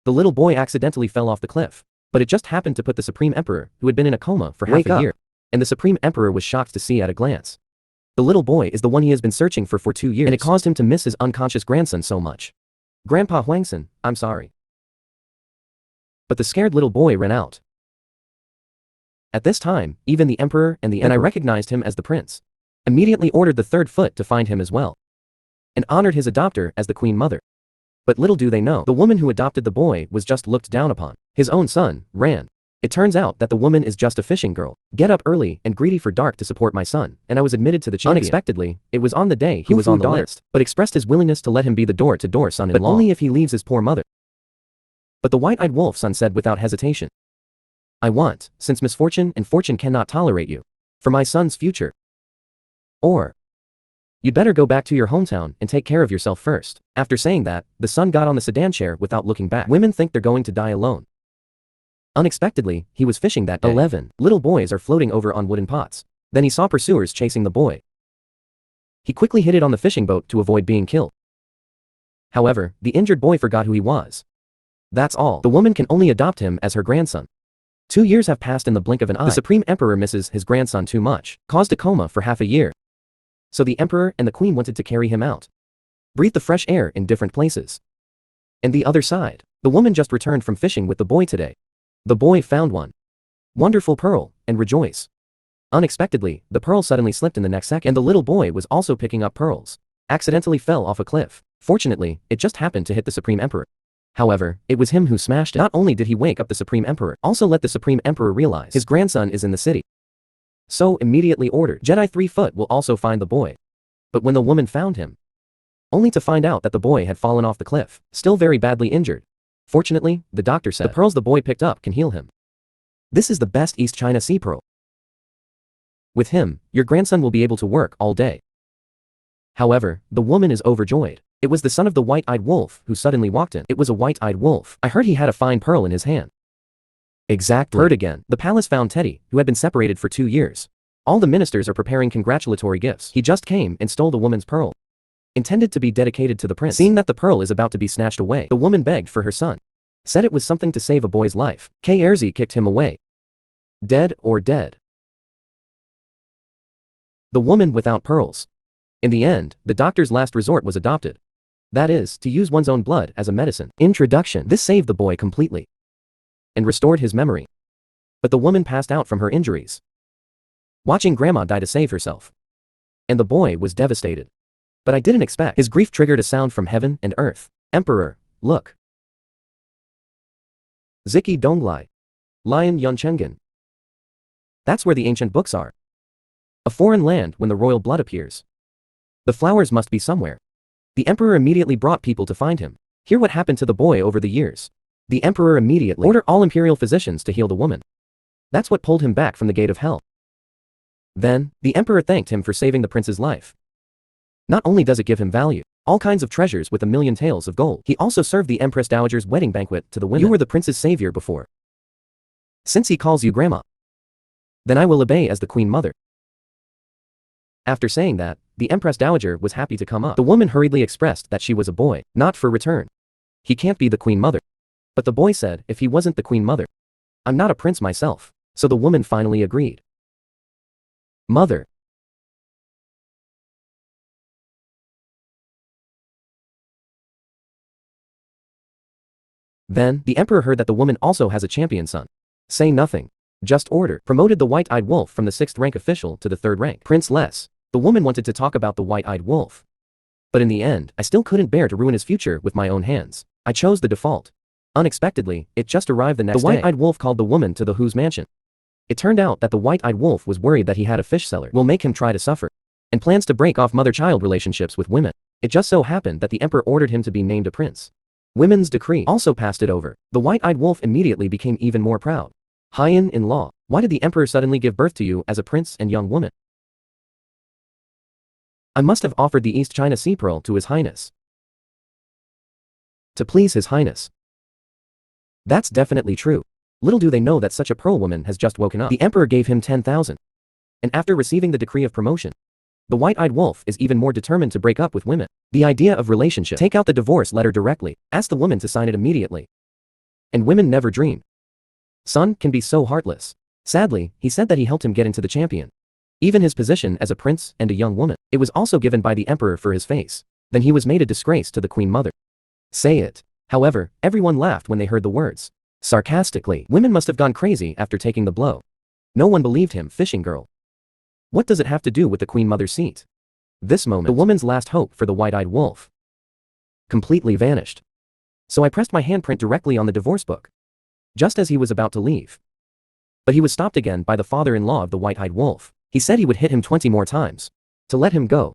The little boy accidentally fell off the cliff. But it just happened to put the Supreme Emperor, who had been in a coma for half a year. And the Supreme Emperor was shocked to see at a glance. The little boy is the one he has been searching for 2 years. And it caused him to miss his unconscious grandson so much. Grandpa Huangson, I'm sorry. But the scared little boy ran out. At this time, even the Emperor and I recognized him as the prince. Immediately ordered the third foot to find him as well. And honored his adopter as the Queen Mother. But little do they know, the woman who adopted the boy was just looked down upon. His own son ran. It turns out that the woman is just a fishing girl. Get up early and greedy for dark to support my son, and I was admitted to the champion. Unexpectedly, it was on the day he was on the list, but expressed his willingness to let him be the door-to-door son-in-law. But only if he leaves his poor mother. But the white-eyed wolf son said without hesitation, I want, since misfortune and fortune cannot tolerate you, for my son's future. Or, you'd better go back to your hometown and take care of yourself first. After saying that, the son got on the sedan chair without looking back. Women think they're going to die alone. Unexpectedly, he was fishing that day. 11 little boys are floating over on wooden pots. Then he saw pursuers chasing the boy. He quickly hid it on the fishing boat to avoid being killed. However, the injured boy forgot who he was. That's all. The woman can only adopt him as her grandson. 2 years have passed in the blink of an eye. The Supreme Emperor misses his grandson too much, caused a coma for half a year. So the Emperor and the Queen wanted to carry him out. Breathe the fresh air in different places. And the other side, the woman just returned from fishing with the boy today. The boy found one wonderful pearl, and rejoice. Unexpectedly, the pearl suddenly slipped in the next second, and the little boy was also picking up pearls. Accidentally fell off a cliff. Fortunately, it just happened to hit the Supreme Emperor. However, it was him who smashed it. Not only did he wake up the Supreme Emperor, also let the Supreme Emperor realize his grandson is in the city. So immediately ordered, Jedi 3 Foot will also find the boy. But when the woman found him, only to find out that the boy had fallen off the cliff, still very badly injured. Fortunately, the doctor said, the pearls the boy picked up can heal him. This is the best East China Sea pearl. With him, your grandson will be able to work all day. However, the woman is overjoyed. It was the son of the white-eyed wolf who suddenly walked in. It was a white-eyed wolf. I heard he had a fine pearl in his hand. Exactly. Heard again. The palace found Teddy, who had been separated for 2 years. All the ministers are preparing congratulatory gifts. He just came and stole the woman's pearl, intended to be dedicated to the prince. Seeing that the pearl is about to be snatched away, the woman begged for her son. Said it was something to save a boy's life. Erzi kicked him away. Dead or dead. The woman without pearls. In the end, the doctor's last resort was adopted. That is, to use one's own blood as a medicine. Introduction. This saved the boy completely and restored his memory. But the woman passed out from her injuries, watching grandma die to save herself. And the boy was devastated. But I didn't expect. His grief triggered a sound from heaven and earth. Emperor, look. Ziki Donglai. Lion Yunchengen. That's where the ancient books are. A foreign land when the royal blood appears. The flowers must be somewhere. The emperor immediately brought people to find him. Hear what happened to the boy over the years. The emperor immediately ordered all imperial physicians to heal the woman. That's what pulled him back from the gate of hell. Then, the emperor thanked him for saving the prince's life. Not only does it give him value, all kinds of treasures with 1,000,000 taels of gold, he also served the Empress Dowager's wedding banquet to the women. You were the prince's savior before. Since he calls you grandma, then I will obey as the queen mother. After saying that, the Empress Dowager was happy to come up. The woman hurriedly expressed that she was a boy, not for return. He can't be the queen mother. But the boy said, if he wasn't the queen mother, I'm not a prince myself. So the woman finally agreed. Mother. Then, the emperor heard that the woman also has a champion son. Say nothing. Just order. Promoted the white-eyed wolf from the 6th rank official to the 3rd rank. Prince Less. The woman wanted to talk about the white-eyed wolf. But in the end, I still couldn't bear to ruin his future with my own hands. I chose the default. Unexpectedly, it just arrived the next day. The white-eyed wolf called the woman to the whose mansion. It turned out that the white-eyed wolf was worried that he had a fish seller will make him try to suffer, and plans to break off mother-child relationships with women. It just so happened that the emperor ordered him to be named a prince. Women's decree also passed it over. The white-eyed wolf immediately became even more proud. High-in-law, why did the emperor suddenly give birth to you as a prince and young woman? I must have offered the East China Sea pearl to His Highness. To please His Highness. That's definitely true. Little do they know that such a pearl woman has just woken up. The emperor gave him 10,000. And after receiving the decree of promotion, the white-eyed wolf is even more determined to break up with women. The idea of relationship. Take out the divorce letter directly. Ask the woman to sign it immediately. And women never dream. Son can be so heartless. Sadly, he said that he helped him get into the champion. Even his position as a prince and a young woman. It was also given by the emperor for his face. Then he was made a disgrace to the queen mother. Say it. However, everyone laughed when they heard the words. Sarcastically, women must have gone crazy after taking the blow. No one believed him, fishing girl. What does it have to do with the queen mother's seat? This moment, the woman's last hope for the white-eyed wolf completely vanished. So I pressed my handprint directly on the divorce book, just as he was about to leave. But he was stopped again by the father-in-law of the white-eyed wolf. He said he would hit him 20 more times to let him go.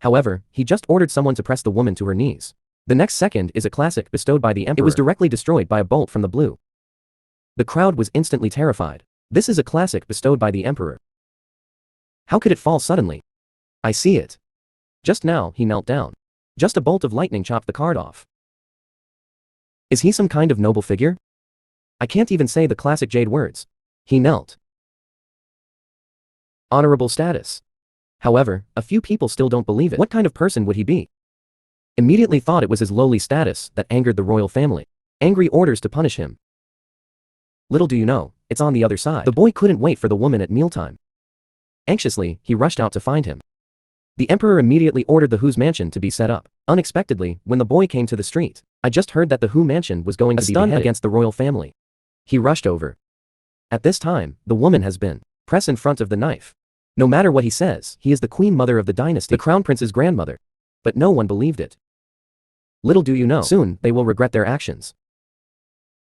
However, he just ordered someone to press the woman to her knees. The next second is a classic bestowed by the emperor. It was directly destroyed by a bolt from the blue. The crowd was instantly terrified. This is a classic bestowed by the emperor. How could it fall suddenly? I see it. Just now, he knelt down. Just a bolt of lightning chopped the card off. Is he some kind of noble figure? I can't even say the classic jade words. He knelt. Honorable status. However, a few people still don't believe it. What kind of person would he be? Immediately thought it was his lowly status that angered the royal family. Angry orders to punish him. Little do you know, it's on the other side. The boy couldn't wait for the woman at mealtime. Anxiously, he rushed out to find him. The emperor immediately ordered the Hu's mansion to be set up. Unexpectedly, when the boy came to the street, I just heard that the Hu mansion was going to be beheaded against the royal family. He rushed over. At this time, the woman has been pressed in front of the knife. No matter what he says, he is the queen mother of the dynasty, the crown prince's grandmother. But no one believed it. Little do you know, soon they will regret their actions.